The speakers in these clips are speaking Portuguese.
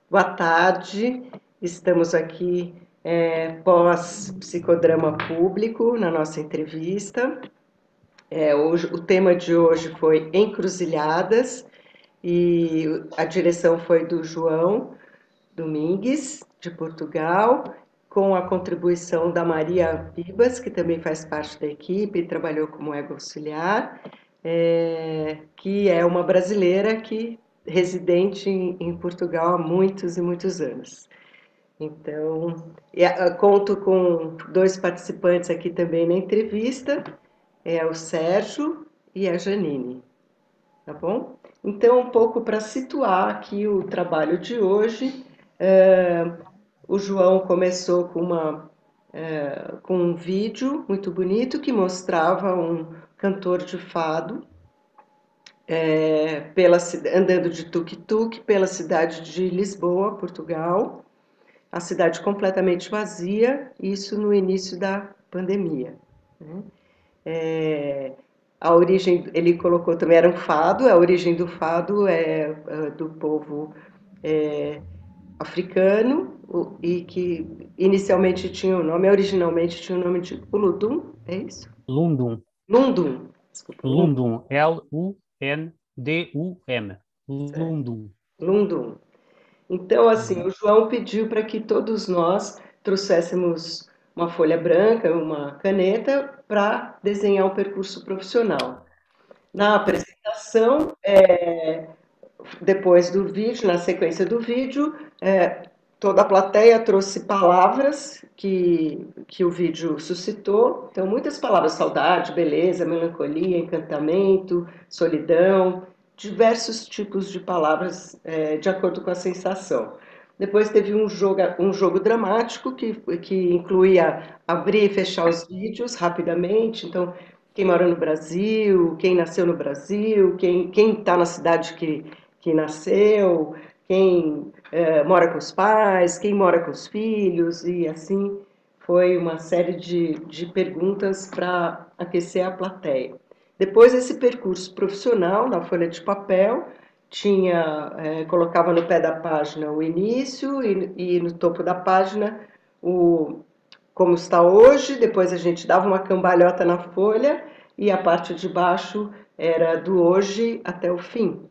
Boa tarde, estamos aqui pós-psicodrama público na nossa entrevista. Hoje, o tema de hoje foi encruzilhadas e a direção foi do João Domingues, de Portugal, com a contribuição da Maria Vibas, que também faz parte da equipe e trabalhou como ego auxiliar, que é uma brasileira que residente em Portugal há muitos e muitos anos. Então, conto com dois participantes aqui também na entrevista, é o Sérgio e a Janine, tá bom? Então, um pouco para situar aqui o trabalho de hoje, o João começou com um vídeo muito bonito que mostrava um cantor de fado andando de tuk-tuk pela cidade de Lisboa, Portugal, a cidade completamente vazia, isso no início da pandemia, né? A origem, ele colocou também, era um fado, a origem do fado é do povo é, africano, e que inicialmente tinha o nome, originalmente tinha o nome de Uludum, é isso? Lundum. Lundum, desculpa, Lundum. Lundum. certo. Lundum. Lundum. Então, assim, Uhum. o João pediu para que todos nós trouxéssemos uma folha branca, uma caneta, para desenhar o percurso profissional. Na apresentação, depois do vídeo, na sequência do vídeo, toda a plateia trouxe palavras que o vídeo suscitou. Então, muitas palavras: saudade, beleza, melancolia, encantamento, solidão, diversos tipos de palavras de acordo com a sensação. Depois teve um jogo dramático que incluía abrir e fechar os vídeos rapidamente. Então, quem mora no Brasil, quem nasceu no Brasil, quem está na cidade que nasceu, quem mora com os pais, quem mora com os filhos, e assim foi uma série de perguntas para aquecer a plateia. Depois, esse percurso profissional na folha de papel, colocava no pé da página o início e no topo da página o como está hoje, depois a gente dava uma cambalhota na folha e a parte de baixo era do hoje até o fim.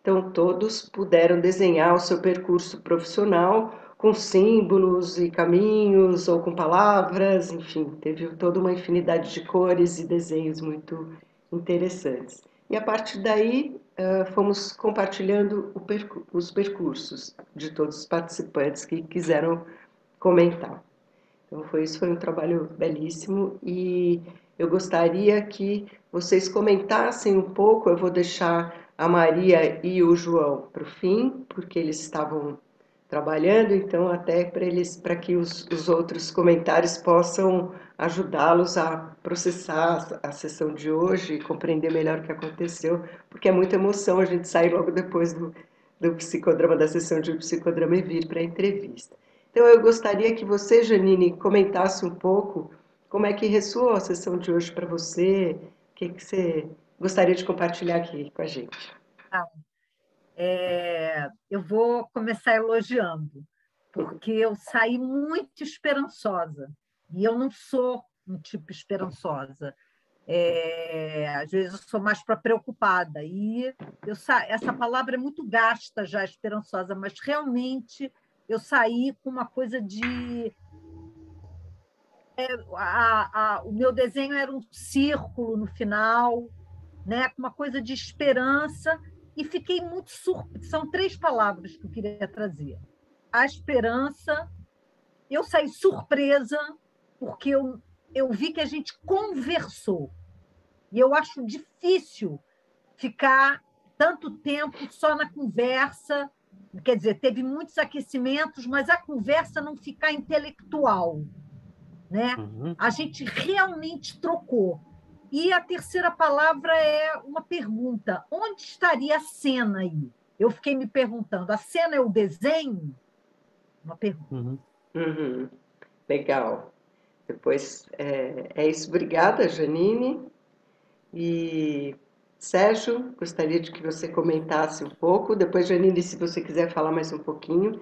Então, todos puderam desenhar o seu percurso profissional com símbolos e caminhos ou com palavras, enfim, teve toda uma infinidade de cores e desenhos muito interessantes. E a partir daí, fomos compartilhando os percursos de todos os participantes que quiseram comentar. Então, isso foi um trabalho belíssimo e eu gostaria que vocês comentassem um pouco. Eu vou deixar a Maria e o João para o fim, porque eles estavam trabalhando, então até para que os outros comentários possam ajudá-los a processar a sessão de hoje e compreender melhor o que aconteceu, porque é muita emoção a gente sair logo depois do psicodrama, da sessão de psicodrama e vir para a entrevista. Então, eu gostaria que você, Janine, comentasse um pouco como é que ressoou a sessão de hoje para você, o que você gostaria de compartilhar aqui com a gente. Ah, eu vou começar elogiando, porque eu saí muito esperançosa, e eu não sou um tipo esperançosa. Às vezes eu sou mais para preocupada, e essa palavra é muito gasta já, esperançosa, mas realmente eu saí com uma coisa de. O meu desenho era um círculo no final, né, com uma coisa de esperança, e fiquei muito surpresa. São três palavras que eu queria trazer. A esperança, eu saí surpresa, porque eu vi que a gente conversou. E eu acho difícil ficar tanto tempo só na conversa. Quer dizer, teve muitos aquecimentos, mas a conversa não ficar intelectual, né? Uhum. A gente realmente trocou. E a terceira palavra é uma pergunta: onde estaria a cena aí? Eu fiquei me perguntando: a cena é o desenho? Uma pergunta. Uhum. Uhum, legal. Depois, é isso. Obrigada, Janine. E Sérgio, gostaria de que você comentasse um pouco. Depois, Janine, se você quiser falar mais um pouquinho.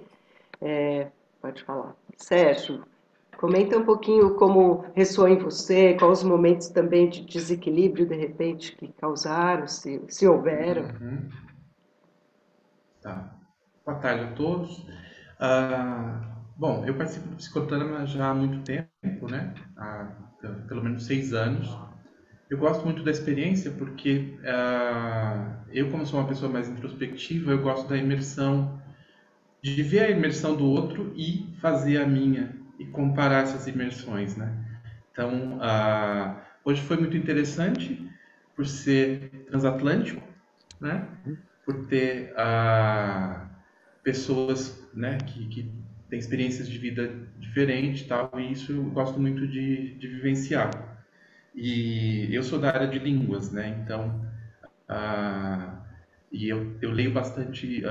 Pode falar. Sérgio, comenta um pouquinho como ressoou em você, quais os momentos também de desequilíbrio, de repente, que causaram, se houveram. Uhum. Tá. Boa tarde a todos. Bom, eu participo do Psicodrama já há muito tempo, né? Há pelo menos 6 anos. Eu gosto muito da experiência porque eu, como sou uma pessoa mais introspectiva, eu gosto da imersão, de ver a imersão do outro e fazer a minha, e comparar essas imersões, né? Então, hoje foi muito interessante por ser transatlântico, né? Por ter pessoas, né, que têm experiências de vida diferentes e tal, e isso eu gosto muito de vivenciar. E eu sou da área de línguas, né? Então, e eu leio bastante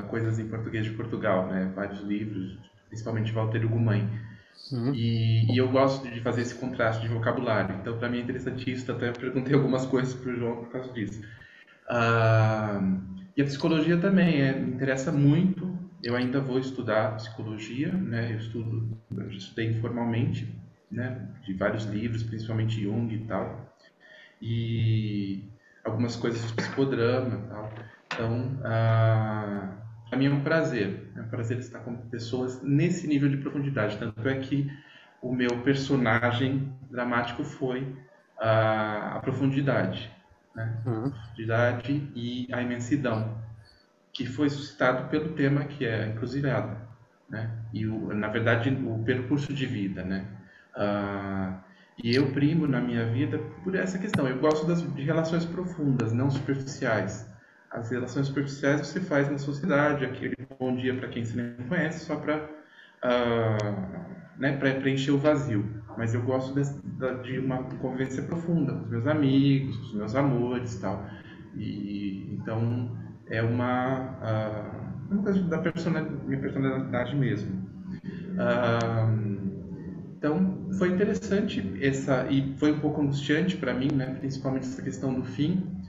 coisas em português de Portugal, né? Vários livros, principalmente Walter Ugumãe. E eu gosto de fazer esse contraste de vocabulário. Então, para mim é interessantíssimo. Até perguntei algumas coisas para o João por causa disso. E a psicologia também me interessa muito. Eu ainda vou estudar psicologia, né? Eu estudei informalmente, né? De vários livros, principalmente Jung e tal. E algumas coisas de psicodrama e tal. Então, para mim é um prazer estar com pessoas nesse nível de profundidade. Tanto é que o meu personagem dramático foi a profundidade, né? A profundidade e a imensidão, que foi suscitado pelo tema que é a encruzilhada, né? E na verdade o percurso de vida, né? E eu primo na minha vida por essa questão. Eu gosto de relações profundas, não superficiais. As relações superficiais você faz na sociedade, aquele bom dia para quem você nem conhece, só para né, para preencher o vazio. Mas eu gosto de uma convivência profunda com os meus amigos, com os meus amores e tal. E então é uma coisa da minha personalidade mesmo. Então foi interessante e foi um pouco angustiante para mim, né, principalmente essa questão do fim,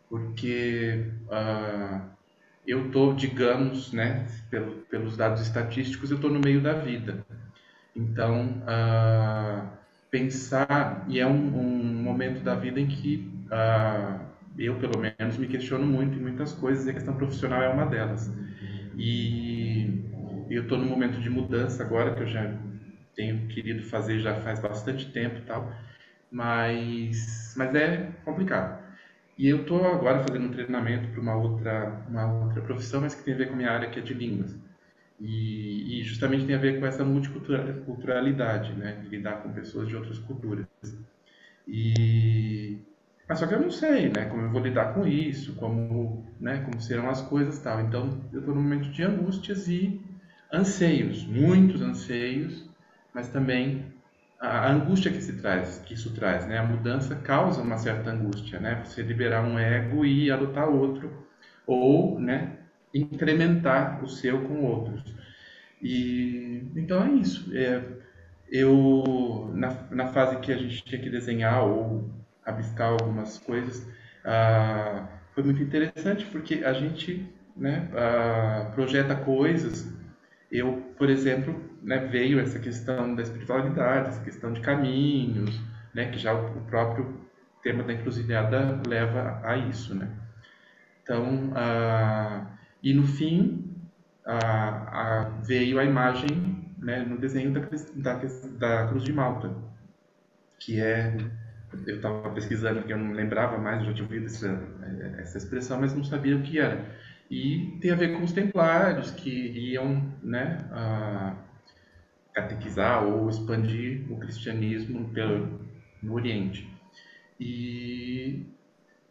porque eu estou, digamos, né, pelos dados estatísticos, eu estou no meio da vida. Então, pensar, e é um momento da vida em que eu, pelo menos, me questiono muito em muitas coisas, e a questão profissional é uma delas. E eu estou num momento de mudança agora, que eu já tenho querido fazer já faz bastante tempo e tal, mas é complicado. E eu estou agora fazendo um treinamento para uma outra profissão, mas que tem a ver com a minha área, que é de línguas. E justamente tem a ver com essa multiculturalidade, né? De lidar com pessoas de outras culturas. Mas só que eu não sei, né? Como eu vou lidar com isso, como serão as coisas e tal. Então, eu estou num momento de angústias e anseios, muitos anseios, mas também a angústia que isso traz, né? A mudança causa uma certa angústia, né? Você liberar um ego e adotar outro, ou, né? Incrementar o seu com outros. E então é isso. Eu na fase que a gente tinha que desenhar ou rabiscar algumas coisas, foi muito interessante porque a gente, né, projeta coisas. Eu, por exemplo, né, veio essa questão da espiritualidade, essa questão de caminhos, né, que já o próprio tema da encruzilhada leva a isso, né? Então, e no fim, veio a imagem, né, no desenho da Cruz de Malta, que eu estava pesquisando porque eu não lembrava mais, eu já tinha ouvido essa expressão, mas não sabia o que era. E tem a ver com os templários que iam, né, catequizar ou expandir o cristianismo no Oriente. E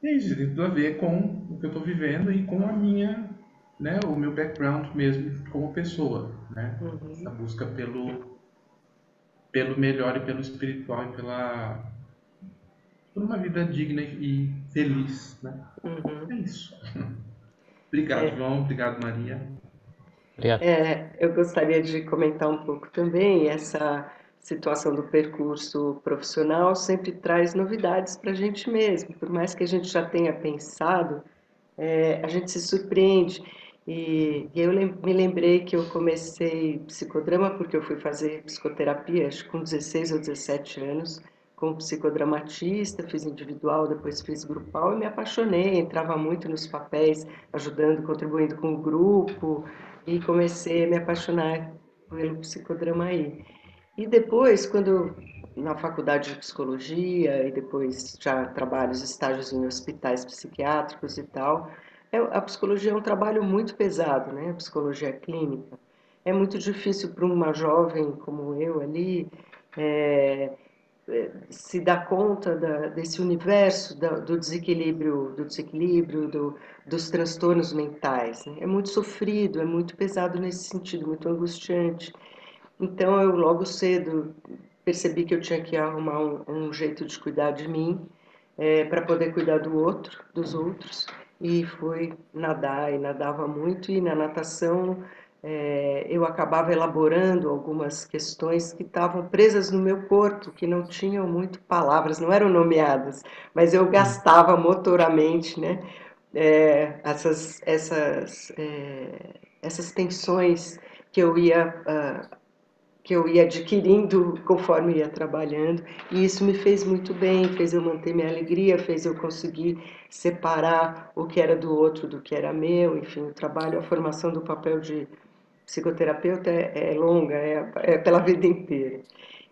isso tem tudo a ver com o que eu estou vivendo e com a minha, né, o meu background mesmo como pessoa, né? Essa busca pelo melhor e pelo espiritual e por uma vida digna e feliz, né? É isso. Obrigado, João. Obrigado, Maria. Obrigado. Eu gostaria de comentar um pouco também. Essa situação do percurso profissional sempre traz novidades para a gente mesmo, por mais que a gente já tenha pensado, a gente se surpreende. E eu me lembrei que eu comecei psicodrama porque eu fui fazer psicoterapia, acho que com 16 ou 17 anos, como psicodramatista, fiz individual, depois fiz grupal e me apaixonei, entrava muito nos papéis, ajudando, contribuindo com o grupo e comecei a me apaixonar pelo psicodrama aí. E depois, quando na faculdade de psicologia e depois já trabalhos, estágios em hospitais psiquiátricos e tal, a psicologia é um trabalho muito pesado, né? A psicologia clínica. É muito difícil para uma jovem como eu ali é, se dar conta desse universo dos transtornos mentais, né? É muito sofrido, é muito pesado nesse sentido, muito angustiante. Então eu logo cedo percebi que eu tinha que arrumar um jeito de cuidar de mim, para poder cuidar dos outros, e fui nadar e nadava muito, e na natação eu acabava elaborando algumas questões que estavam presas no meu corpo, que não tinham muito palavras, não eram nomeadas, mas eu gastava motoramente, né, essas tensões que eu ia adquirindo conforme ia trabalhando, e isso me fez muito bem, fez eu manter minha alegria, fez eu conseguir separar o que era do outro do que era meu, enfim, o trabalho, a formação do papel de psicoterapeuta é longa, é pela vida inteira.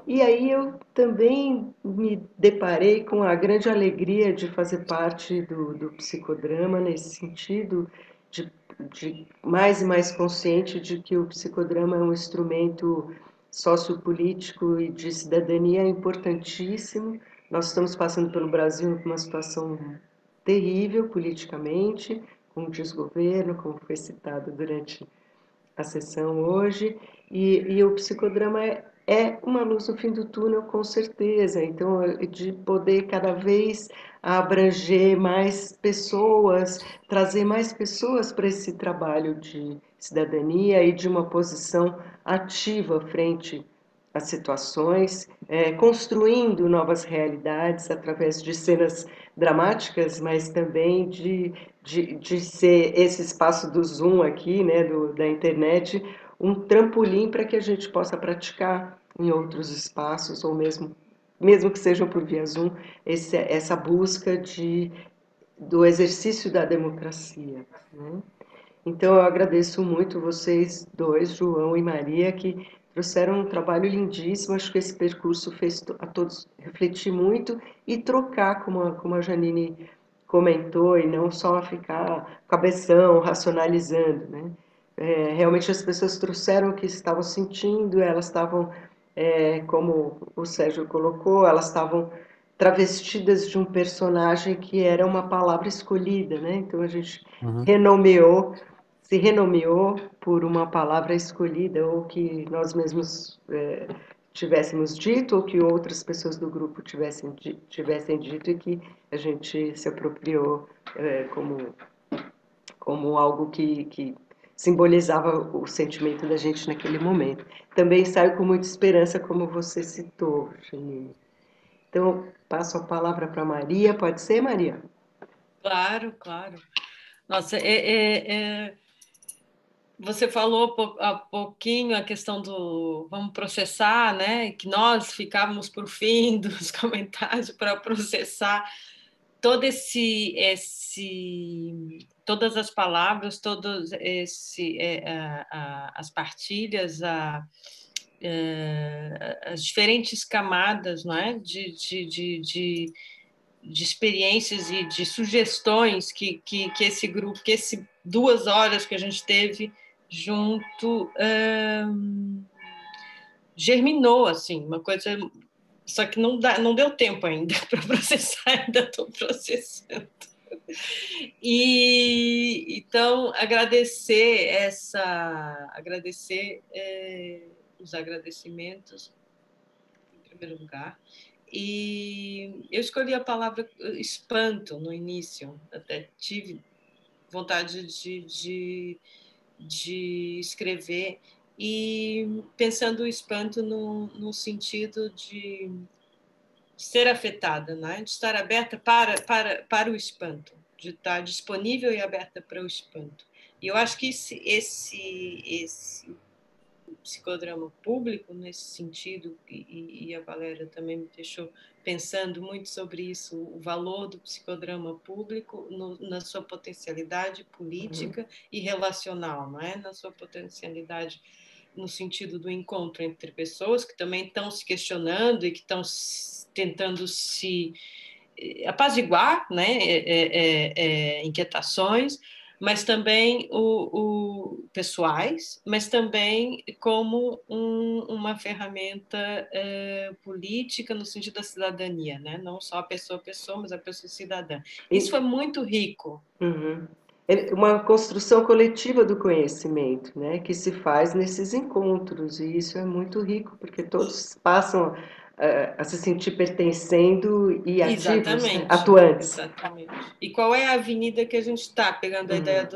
E aí eu também me deparei com a grande alegria de fazer parte do psicodrama, nesse sentido de, de mais e mais consciente de que o psicodrama é um instrumento sociopolítico e de cidadania importantíssimo. Nós estamos passando pelo Brasil por uma situação terrível politicamente, com desgoverno, como foi citado durante a sessão hoje, e o psicodrama é uma luz no fim do túnel, com certeza. Então, de poder cada vez abranger mais pessoas, trazer mais pessoas para esse trabalho de cidadania e de uma posição ativa frente às situações, construindo novas realidades através de cenas dramáticas, mas também de ser esse espaço do Zoom aqui, né, da internet, um trampolim para que a gente possa praticar em outros espaços, ou mesmo que sejam por via Zoom, essa busca do exercício da democracia, né? Então, eu agradeço muito vocês dois, João e Maria, que trouxeram um trabalho lindíssimo. Acho que esse percurso fez a todos refletir muito e trocar, como a Janine comentou, e não só ficar cabeção, racionalizando, né? Realmente as pessoas trouxeram o que estavam sentindo, elas estavam, como o Sérgio colocou, elas estavam travestidas de um personagem que era uma palavra escolhida, né? Então a gente Uhum. renomeou se renomeou por uma palavra escolhida, ou que nós mesmos tivéssemos dito, ou que outras pessoas do grupo tivessem dito, e que a gente se apropriou como algo que simbolizava o sentimento da gente naquele momento. Também saio com muita esperança, como você citou, Janine. Então, passo a palavra para Maria. Pode ser, Maria? Claro, claro. Nossa, você falou há pouquinho a questão do vamos processar, né? Que nós ficávamos por fim dos comentários para processar todo todas as palavras, todos as partilhas, as diferentes camadas, não é? De experiências e de sugestões que esse grupo, que esse 2 horas que a gente teve junto germinou, assim, uma coisa. Só que não deu tempo ainda para processar, ainda estou processando. E então agradecer os agradecimentos em primeiro lugar. E eu escolhi a palavra espanto no início, até tive vontade de escrever, e pensando o espanto no sentido de ser afetada, né? De estar aberta para o espanto, de estar disponível e aberta para o espanto. E eu acho que esse psicodrama público, nesse sentido, e a Valéria também me deixou pensando muito sobre isso, o valor do psicodrama público na sua potencialidade política e relacional, não é? Na sua potencialidade no sentido do encontro entre pessoas que também estão se questionando e que estão tentando se apaziguar, né, inquietações, mas também pessoais, mas também como uma ferramenta política no sentido da cidadania, né? Não só a pessoa, mas a pessoa cidadã. Isso foi muito rico. Uhum. Uma construção coletiva do conhecimento, né, que se faz nesses encontros, e isso é muito rico, porque todos passam a se sentir pertencendo e ativos, né, atuantes. Exatamente. E qual é a avenida que a gente está, pegando a ideia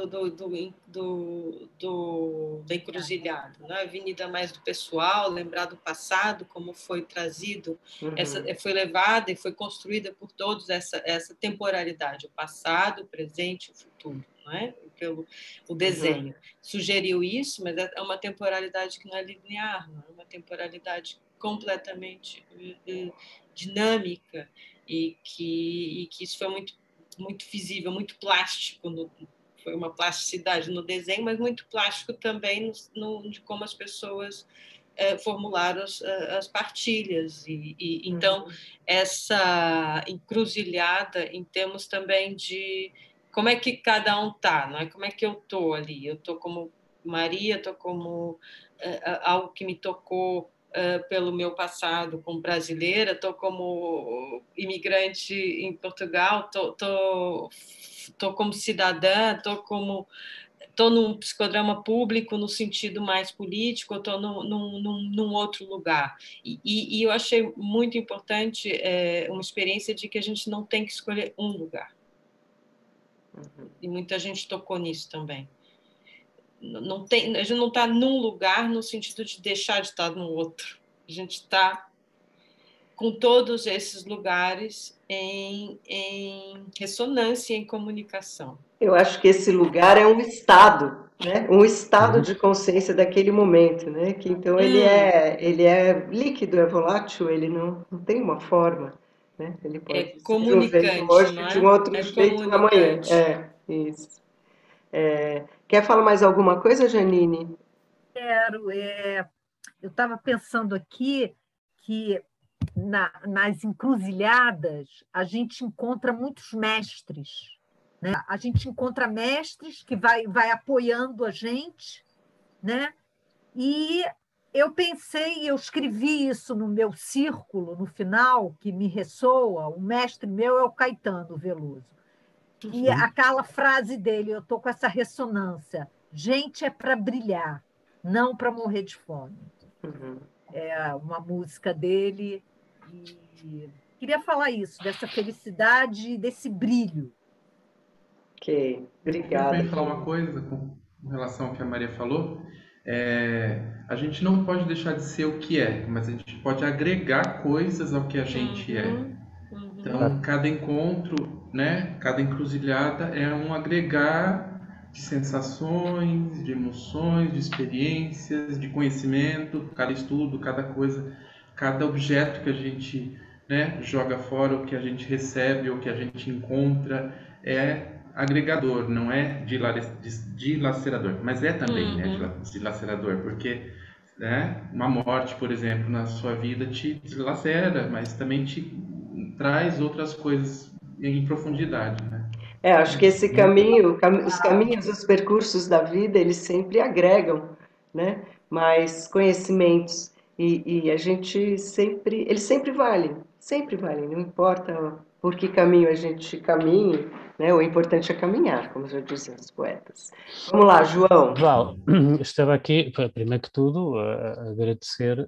da encruzilhada, né? A avenida mais do pessoal, lembrar do passado, como foi trazido, foi levada e foi construída por todos essa temporalidade, o passado, o presente e o futuro. Não é? O desenho sugeriu isso, mas é uma temporalidade que não é linear, não é uma temporalidade completamente dinâmica e que isso foi muito, muito visível, muito plástico, foi uma plasticidade no desenho, mas muito plástico também de como as pessoas formularam as partilhas. Então, essa encruzilhada em termos também de como é que cada um está, não é? Como é que eu estou ali? Eu estou como Maria, estou como algo que me tocou pelo meu passado como brasileira, estou como imigrante em Portugal, estou como cidadã, estou num psicodrama público no sentido mais político, estou num outro lugar. E eu achei muito importante uma experiência de que a gente não tem que escolher um lugar. E muita gente tocou nisso também. A gente não está num lugar no sentido de deixar de estar no outro. A gente está com todos esses lugares em ressonância, em comunicação. Eu acho que esse lugar é um estado, né? Um estado de consciência daquele momento, né? Que então ele é líquido, é volátil, ele não tem uma forma, né? Ele pode ser de um jeito hoje, de um outro jeito amanhã. Isso. Quer falar mais alguma coisa, Janine? Quero. Eu estava pensando aqui que nas encruzilhadas a gente encontra muitos mestres, né? A gente encontra mestres que vai apoiando a gente, né? E eu escrevi isso no meu círculo, no final, que me ressoa. O mestre meu é o Caetano Veloso. E aquela frase dele, eu estou com essa ressonância: gente é para brilhar, não para morrer de fome. É uma música dele. E queria falar isso, dessa felicidade, desse brilho. Ok, obrigada. Eu também falar uma coisa com relação ao que a Maria falou. A gente não pode deixar de ser o que é, mas a gente pode agregar coisas ao que a gente é. Então, cada encontro, né, cada encruzilhada é um agregar de sensações, de emoções, de experiências, de conhecimento, cada estudo, cada coisa, cada objeto que a gente, né, joga fora, o que a gente recebe, o que a gente encontra, é agregador, não é dilacerador, mas é também, né, dilacerador, porque, né, uma morte, por exemplo, na sua vida te dilacera, mas também te traz outras coisas em profundidade, né? Acho que esse caminho, os caminhos, os percursos da vida, eles sempre agregam, né, mais conhecimentos e a gente eles sempre valem, não importa por que caminho a gente caminhe, né, o importante é caminhar, como já dizem os poetas. Vamos lá, João. Val, estava aqui, primeiro que tudo, a agradecer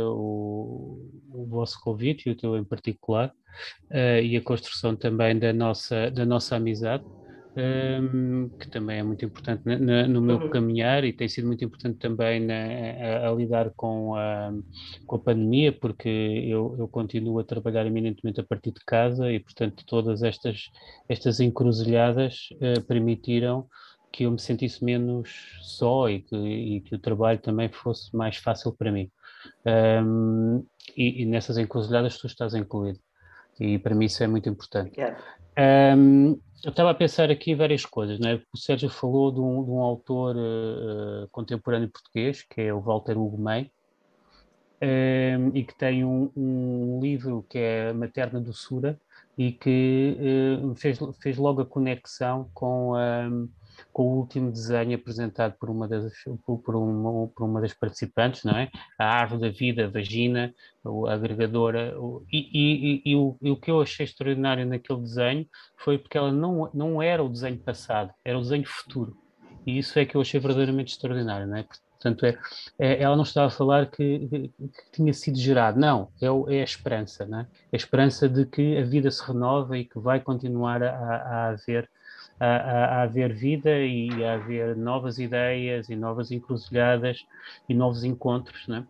o vosso convite e o teu em particular, e a construção também da nossa amizade, que também é muito importante no meu caminhar e tem sido muito importante também a lidar com a pandemia, porque eu continuo a trabalhar eminentemente a partir de casa e, portanto, todas estas encruzilhadas permitiram que eu me sentisse menos só e que o trabalho também fosse mais fácil para mim. E nessas encruzilhadas tu estás incluído. E para mim isso é muito importante. Obrigada. Eu estava a pensar aqui várias coisas, né? O Sérgio falou de um autor contemporâneo português, que é o Walter Hugo May, e que tem um livro que é Materna Doçura e que fez logo a conexão com o último desenho apresentado por uma das participantes, não é? A árvore da vida, a vagina, a agregadora. E o que eu achei extraordinário naquele desenho foi porque ela não era o desenho passado, era o desenho futuro. E isso é que eu achei verdadeiramente extraordinário, não é? Portanto, ela não estava a falar que tinha sido gerado, não, é a esperança, não é? A esperança de que a vida se renova e que vai continuar a haver vida e a haver novas ideias e novas encruzilhadas e novos encontros, não é?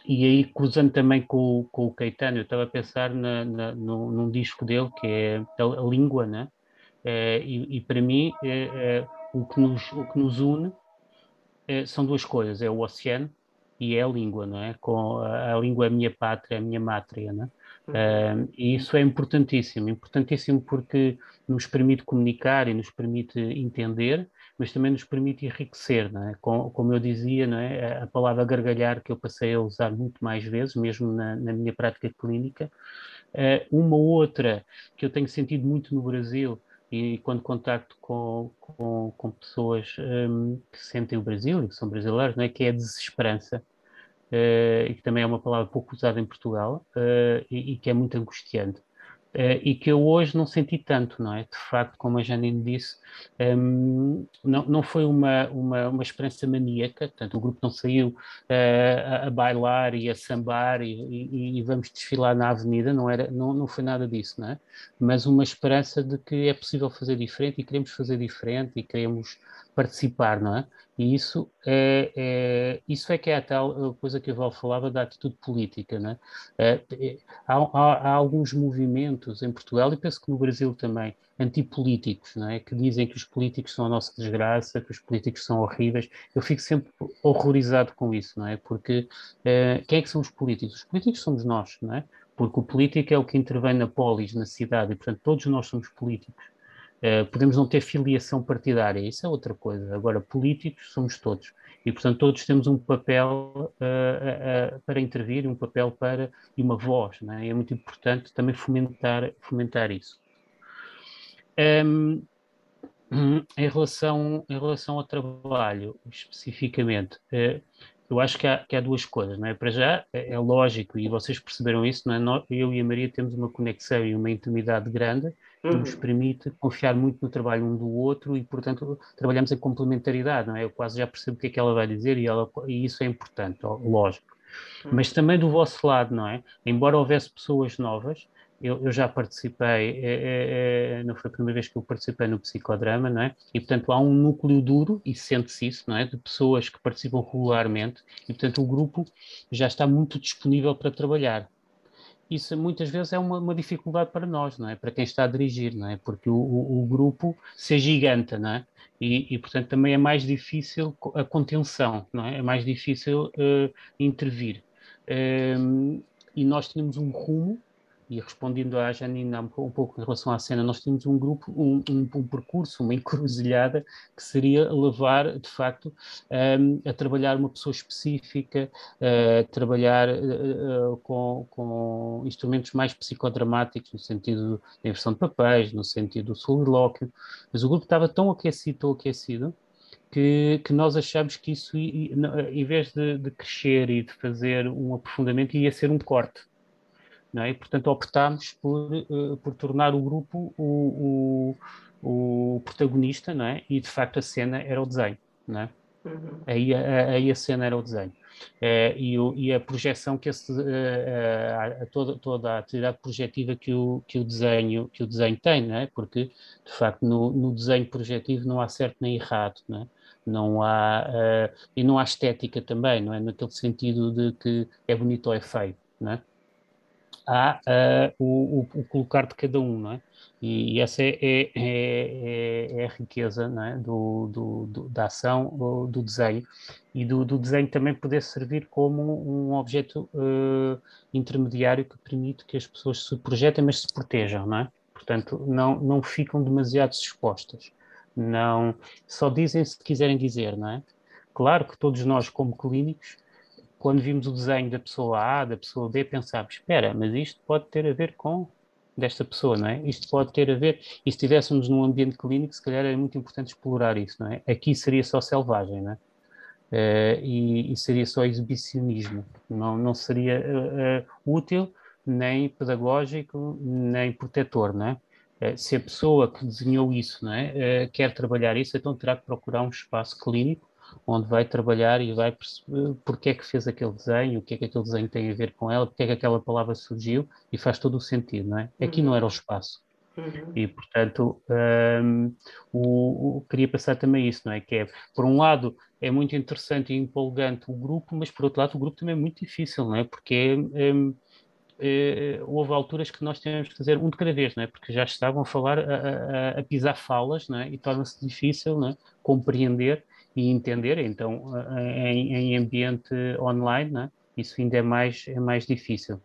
E aí, cruzando também com o Caetano, eu estava a pensar num disco dele que é a Língua, né? E para mim, o que nos une são duas coisas, é o oceano e é a língua, não é? A língua é a minha pátria, é a minha mátria, não é? E isso é importantíssimo, importantíssimo porque nos permite comunicar e nos permite entender, mas também nos permite enriquecer, não é? Como eu dizia, não é? A palavra gargalhar que eu passei a usar muito mais vezes, mesmo na minha prática clínica. Uma outra que eu tenho sentido muito no Brasil e quando contacto com pessoas que sentem o Brasil e que são brasileiros, não é? Que é a desesperança, e que também é uma palavra pouco usada em Portugal, e que é muito angustiante. E que eu hoje não senti tanto, não é? De facto, como a Janine disse, não foi uma esperança maníaca, portanto, o grupo não saiu a bailar e a sambar e vamos desfilar na avenida, não foi nada disso, não é? Mas uma esperança de que é possível fazer diferente e queremos fazer diferente e queremos participar, não é? E isso é que é a tal coisa que a Val falava da atitude política, não é? Há alguns movimentos em Portugal, e penso que no Brasil também, antipolíticos, não é? Que dizem que os políticos são a nossa desgraça, que os políticos são horríveis. Eu fico sempre horrorizado com isso, não é? Porque quem é que são os políticos? Os políticos somos nós, não é? Porque o político é o que intervém na polis, na cidade, e portanto todos nós somos políticos. Podemos não ter filiação partidária, isso é outra coisa. Agora, políticos somos todos. E, portanto, todos temos um papel para intervir, um papel e uma voz, não é? E é muito importante também fomentar isso. Em relação ao trabalho, especificamente, eu acho que há duas coisas, não é? Para já, é lógico, e vocês perceberam isso, não é? Eu e a Maria temos uma conexão e uma intimidade grande que nos permite confiar muito no trabalho um do outro e, portanto, trabalhamos em complementaridade, não é? Eu quase já percebo o que é que ela vai dizer e isso é importante, lógico. Mas também do vosso lado, não é? Embora houvesse pessoas novas, eu já participei, não foi a primeira vez que eu participei no psicodrama, não é? E, portanto, há um núcleo duro, e sente-se isso, não é? De pessoas que participam regularmente, e, portanto, o grupo já está muito disponível para trabalhar. Isso muitas vezes é uma dificuldade para nós, não é? Para quem está a dirigir, não é? Porque o grupo se agiganta, não é? Portanto, também é mais difícil a contenção, não é? É mais difícil intervir. E nós tínhamos um rumo, e respondendo à Janina um pouco em relação à cena, nós tínhamos um grupo, um percurso, uma encruzilhada que seria levar, de facto, a trabalhar uma pessoa específica, a trabalhar com instrumentos mais psicodramáticos, no sentido da inversão de papéis, no sentido do solilóquio, mas o grupo estava tão aquecido, que nós achamos que isso, em vez de crescer e de fazer um aprofundamento, ia ser um corte. Não é? E, portanto, optámos por tornar o grupo o protagonista, não é? E, de facto, a cena era o desenho, não é? Aí a cena era o desenho. E a projeção toda a atividade projetiva que o desenho tem, não é? Porque, de facto, no desenho projetivo não há certo nem errado, não é? Não há, e não há estética também, não é? Naquele sentido de que é bonito ou é feio, não é? há o colocar de cada um, não é? E essa é a riqueza, não é? Da ação, do desenho, e do desenho também poder servir como um objeto intermediário que permite que as pessoas se projetem, mas se protejam, não é? Portanto, não ficam demasiado expostas. Não, só dizem se quiserem dizer, não é? Claro que todos nós, como clínicos, quando vimos o desenho da pessoa A, da pessoa B, pensámos, espera, mas isto pode ter a ver com desta pessoa, não é? Isto pode ter a ver, e se estivéssemos num ambiente clínico, se calhar era muito importante explorar isso, não é? Aqui seria só selvagem, não é? E seria só exibicionismo, não seria útil, nem pedagógico, nem protetor, não é? Se a pessoa que desenhou isso, não é, quer trabalhar isso, então terá que procurar um espaço clínico onde vai trabalhar e vai perceber porque é que fez aquele desenho, o que é que aquele desenho tem a ver com ela, porque é que aquela palavra surgiu, e faz todo o sentido, não é? Aqui não era o espaço. E, portanto, queria passar também isso, não é? Que é, por um lado, é muito interessante e empolgante o grupo, mas, por outro lado, o grupo também é muito difícil, não é? Porque houve alturas que nós tivemos que fazer um de cada vez, não é? Porque já estavam a falar, a pisar falas, não é? E torna-se difícil, não é? Compreender e entender, então, em ambiente online, não é? Isso ainda é mais difícil.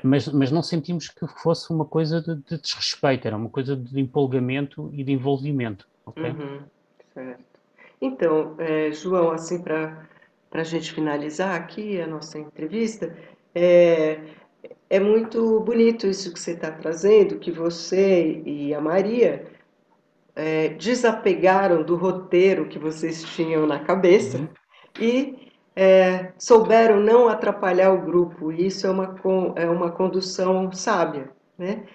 Mas não sentimos que fosse uma coisa de desrespeito, era uma coisa de empolgamento e de envolvimento, ok? Certo. Então, João, assim, para a gente finalizar aqui a nossa entrevista, é muito bonito isso que você está trazendo, que você e a Maria desapegaram do roteiro que vocês tinham na cabeça e souberam não atrapalhar o grupo. Isso é uma condução sábia, né?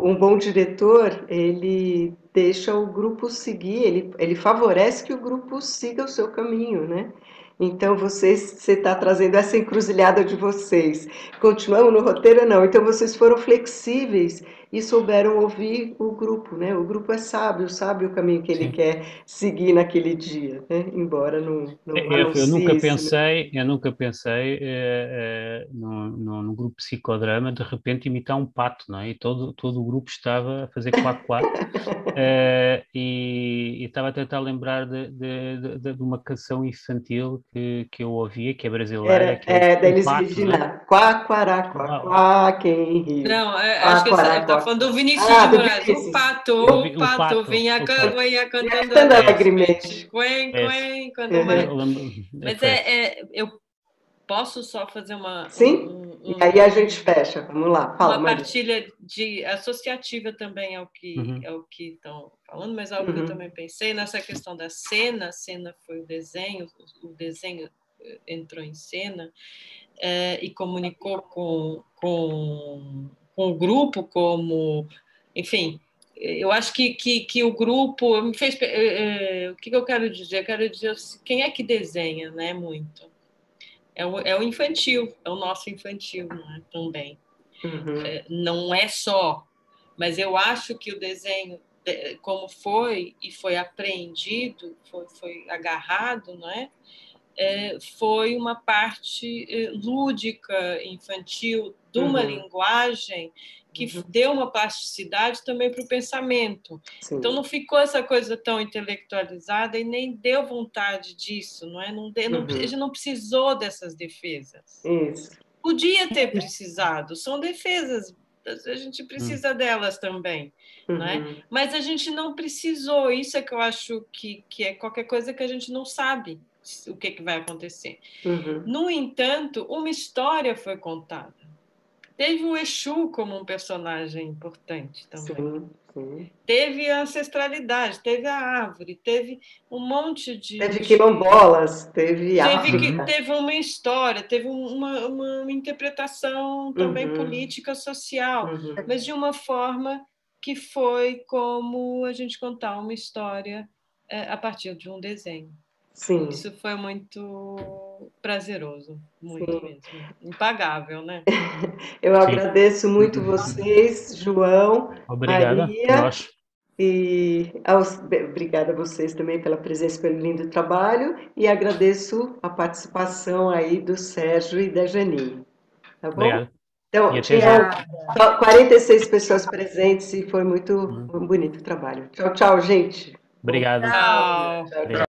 Um bom diretor, ele deixa o grupo seguir, ele favorece que o grupo siga o seu caminho, né? Então, você está trazendo essa encruzilhada de vocês. Continuamos no roteiro, não. Então, vocês foram flexíveis e souberam ouvir o grupo, né? O grupo é sábio, sabe o caminho que ele Sim. quer seguir naquele dia, né? Embora não Eu anuncie nunca isso, né? pensei, no grupo psicodrama de repente imitar um pato, não é? E todo o grupo estava a fazer quack-quack. E estava a tentar lembrar de uma canção infantil que eu ouvia, que é brasileira, que é Da o Elis Pato, não é? Regina, quá, quará, quá, quá, quem riu? Não, Quá, acho que ele quará, está quá, falando quá. do Vinícius Ah, de do Moraes. Vinícius. O O pato Pato, vinha, o Pato. vinha cantando Cantando alegremente. alegremente. Quen, É, quen, quando Uhum. mais. eu lembro, Mas foi. eu posso só fazer Sim? E aí a gente fecha. Vamos lá, fala, uma Maria. partilha associativa também Uhum, ao que estão falando, mas algo que eu Uhum. também pensei nessa questão da cena. A cena foi o desenho entrou em cena e comunicou com o grupo como, enfim, eu acho que o grupo me fez. O que eu quero dizer? Eu quero dizer quem é que desenha, né? Muito. É o infantil, é o nosso infantil, né? Também. Uhum. Não é só, mas eu acho que o desenho, como foi e foi apreendido, foi agarrado, não é? Foi uma parte lúdica, infantil, de uma Uhum. linguagem que deu uma plasticidade também para o pensamento. Sim. Então, não ficou essa coisa tão intelectualizada e nem deu vontade disso, não é? A gente não precisou dessas defesas. Isso. Podia ter precisado, são defesas, a gente precisa delas também, não é? Uhum. Mas a gente não precisou, isso é que eu acho que é qualquer coisa que a gente não sabe o que vai acontecer. Uhum. No entanto, uma história foi contada. Teve o Exu como um personagem importante também. Sim, sim. Teve a ancestralidade, teve a árvore, teve um monte Teve quilombolas, teve África. teve uma história, teve uma interpretação também Uhum. política, social, Uhum. mas de uma forma que foi como a gente contar uma história a partir de um desenho. Sim. Isso foi muito prazeroso, muito Sim. mesmo. Impagável, né? Eu agradeço muito vocês, João, Obrigada, Maria, nós. e obrigada a vocês também pela presença, pelo lindo trabalho, e agradeço a participação aí do Sérgio e da Janine. Tá bom? Obrigado. Então, E até tinha já. 46 pessoas presentes e foi muito bonito o trabalho. Tchau, tchau, gente. Obrigado. Tchau. Tchau, Obrigado.